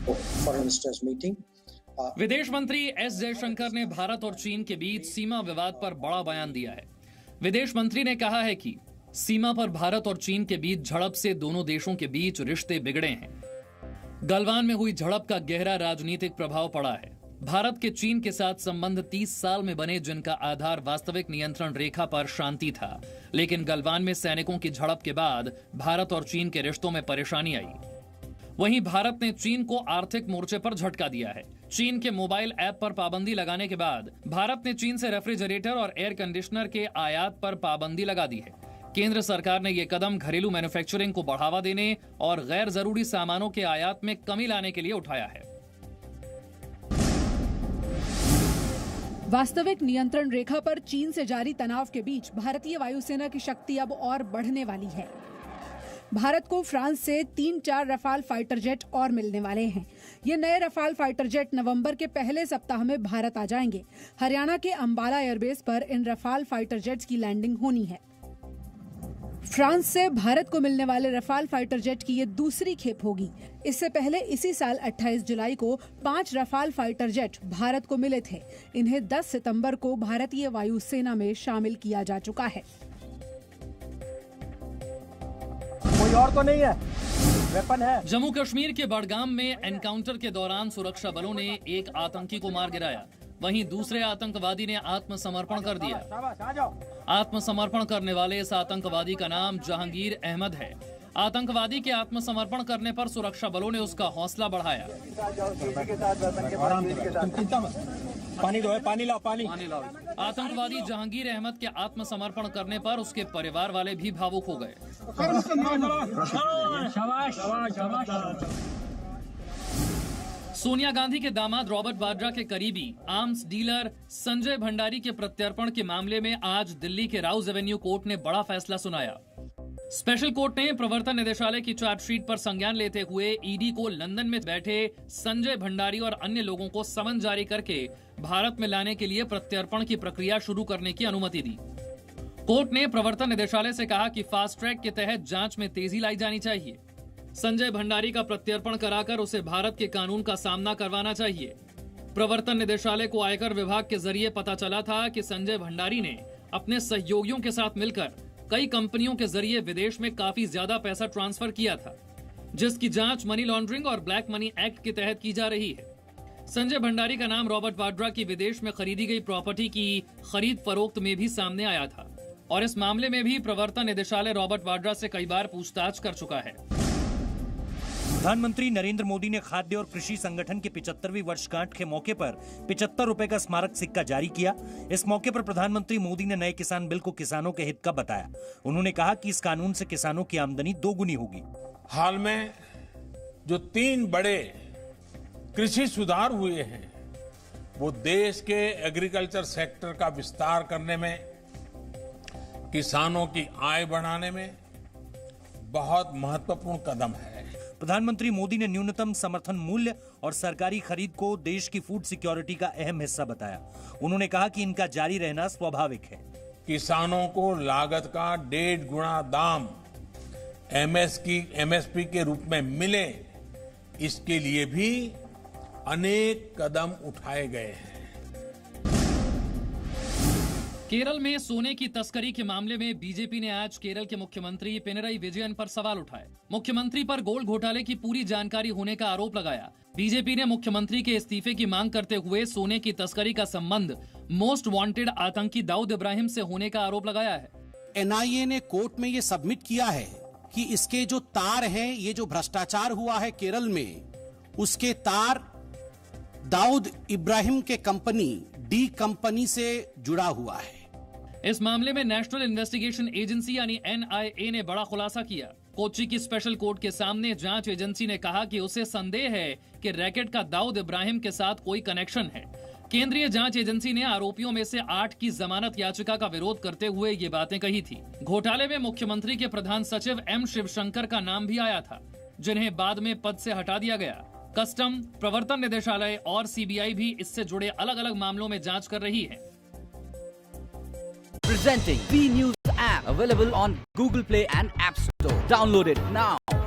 foreign ministers meeting. विदेश मंत्री S Jaishankar ने भारत और चीन के बीच सीमा विवाद पर बड़ा बयान दिया है। विदेश मंत्री ने कहा है कि सीमा पर भारत और चीन के बीच झड़प से दोनों देशों के बीच रिश्ते बिगड़े हैं। गलवान में हुई झड़प का गहरा राजनीतिक प्रभाव पड़ा है। भारत के चीन के साथ संबंध 30 साल में बने, जिनका आधार वास्तविक नियंत्रण रेखा पर शांति था, लेकिन गलवान में सैनिकों की झड़प के बाद भारत और चीन के रिश्तों में परेशानी आई। वहीं भारत ने चीन को आर्थिक मोर्चे पर झटका दिया है। चीन के मोबाइल ऐप पर पाबंदी लगाने के बाद भारत ने चीन से रेफ्रिजरेटर और एयर कंडीशनर के आयात पर पाबंदी लगा दी है। केंद्र सरकार ने यह कदम घरेलू मैन्युफैक्चरिंग को बढ़ावा देने और गैर जरूरी सामानों के आयात में कमी लाने के लिए उठाया है। वास्तविक नियंत्रण रेखा पर चीन से जारी तनाव के बीच भारतीय वायुसेना की शक्ति अब और बढ़ने वाली है। भारत को फ्रांस से 3-4 रफाल फाइटर जेट और मिलने वाले हैं। ये नए रफाल फाइटर जेट नवंबर के पहले सप्ताह में भारत आ जाएंगे। हरियाणा के अंबाला एयरबेस पर इन रफाल फाइटर जेट्स की लैंडिंग होनी है। फ्रांस से भारत को मिलने वाले रफाल फाइटर जेट की ये दूसरी खेप होगी। इससे पहले इसी साल 28 जुलाई को 5 रफाल फाइटर जेट भारत को मिले थे। इन्हें 10 सितंबर को भारतीय वायुसेना में शामिल किया जा चुका है। कोई और तो नहीं है, वेपन है। जम्मू कश्मीर के बडगाम में एनकाउंटर के दौरान सुरक्षा बलों ने एक आतंकी को मार गिराया। वहीं दूसरे आतंकवादी ने आत्मसमर्पण कर दिया। आत्मसमर्पण करने वाले इस आतंकवादी का नाम जहांगीर अहमद है। आतंकवादी के आत्मसमर्पण करने पर सुरक्षा बलों ने उसका हौसला बढ़ाया। पानी दो, पानी लाओ, पानी। आतंकवादी जहांगीर अहमद के आत्मसमर्पण करने पर उसके परिवार वाले भी भावुक हो गए। सोनिया गांधी के दामाद रॉबर्ट वाड्रा के करीबी आर्म्स डीलर संजय भंडारी के प्रत्यर्पण के मामले में आज दिल्ली के राउज एवेन्यू कोर्ट ने बड़ा फैसला सुनाया। स्पेशल कोर्ट ने प्रवर्तन निदेशालय की चार्जशीट पर संज्ञान लेते हुए ईडी को लंदन में बैठे संजय भंडारी और अन्य लोगों को समन जारी करके भारत में लाने के लिए प्रत्यर्पण की प्रक्रिया शुरू करने की अनुमति दी। कोर्ट ने प्रवर्तन निदेशालय से कहा कि फास्ट ट्रैक के तहत जांच में तेजी लाई जानी चाहिए। संजय भंडारी का प्रत्यर्पण कराकर उसे भारत के कानून का सामना करवाना चाहिए। प्रवर्तन निदेशालय को आयकर विभाग के जरिए पता चला था कि संजय भंडारी ने अपने सहयोगियों के साथ मिलकर कई कंपनियों के जरिए विदेश में काफी ज्यादा पैसा ट्रांसफर किया था, जिसकी जांच मनी लॉन्ड्रिंग और ब्लैक मनी एक्ट के तहत की जा रही है। संजय भंडारी का नाम रॉबर्ट वाड्रा की विदेश में खरीदी गई प्रॉपर्टी की खरीद फरोख्त में भी सामने आया था और इस मामले में भी प्रवर्तन निदेशालय रॉबर्ट वाड्रा से कई बार पूछताछ कर चुका है। प्रधानमंत्री नरेंद्र मोदी ने खाद्य और कृषि संगठन की 75वीं वर्षगांठ के मौके पर 75 रुपए का स्मारक सिक्का जारी किया। इस मौके पर प्रधानमंत्री मोदी ने नए किसान बिल को किसानों के हित का बताया। उन्होंने कहा कि इस कानून से किसानों की आमदनी दोगुनी होगी। हाल में जो 3 बड़े कृषि सुधार हुए हैं, वो देश के एग्रीकल्चर सेक्टर का विस्तार करने में, किसानों की आय बढ़ाने में बहुत महत्वपूर्ण कदम है। प्रधानमंत्री मोदी ने न्यूनतम समर्थन मूल्य और सरकारी खरीद को देश की फूड सिक्योरिटी का अहम हिस्सा बताया। उन्होंने कहा कि इनका जारी रहना स्वाभाविक है। किसानों को लागत का 1.5 गुना दाम एमएसपी के रूप में मिले, इसके लिए भी अनेक कदम उठाए गए हैं। केरल में सोने की तस्करी के मामले में बीजेपी ने आज केरल के मुख्यमंत्री पिनरई विजयन पर सवाल उठाए। मुख्यमंत्री पर गोल्ड घोटाले की पूरी जानकारी होने का आरोप लगाया। बीजेपी ने मुख्यमंत्री के इस्तीफे की मांग करते हुए सोने की तस्करी का संबंध मोस्ट वांटेड आतंकी दाऊद इब्राहिम से होने का आरोप लगाया है। एनआईए ने कोर्ट में ये सबमिट किया है कि इसके जो तार हैं, ये जो भ्रष्टाचार हुआ है केरल में, उसके तार दाऊद इब्राहिम के कंपनी डी कंपनी से जुड़ा हुआ है। इस मामले में नेशनल इन्वेस्टिगेशन एजेंसी यानी एनआईए ने बड़ा खुलासा किया। कोच्चि की स्पेशल कोर्ट के सामने जांच एजेंसी ने कहा कि उसे संदेह है कि रैकेट का दाऊद इब्राहिम के साथ कोई कनेक्शन है। केंद्रीय जांच एजेंसी ने आरोपियों में से 8 की जमानत याचिका का विरोध करते हुए ये बातें कही थी। घोटाले में मुख्यमंत्री के प्रधान सचिव एम शिवशंकर का नाम भी आया था, जिन्हें बाद में पद से हटा दिया गया। कस्टम, प्रवर्तन निदेशालय और सीबीआई भी इससे जुड़े अलग अलग मामलों में जांच कर रही है। Presenting B News app available on Google Play and App Store. Download it now.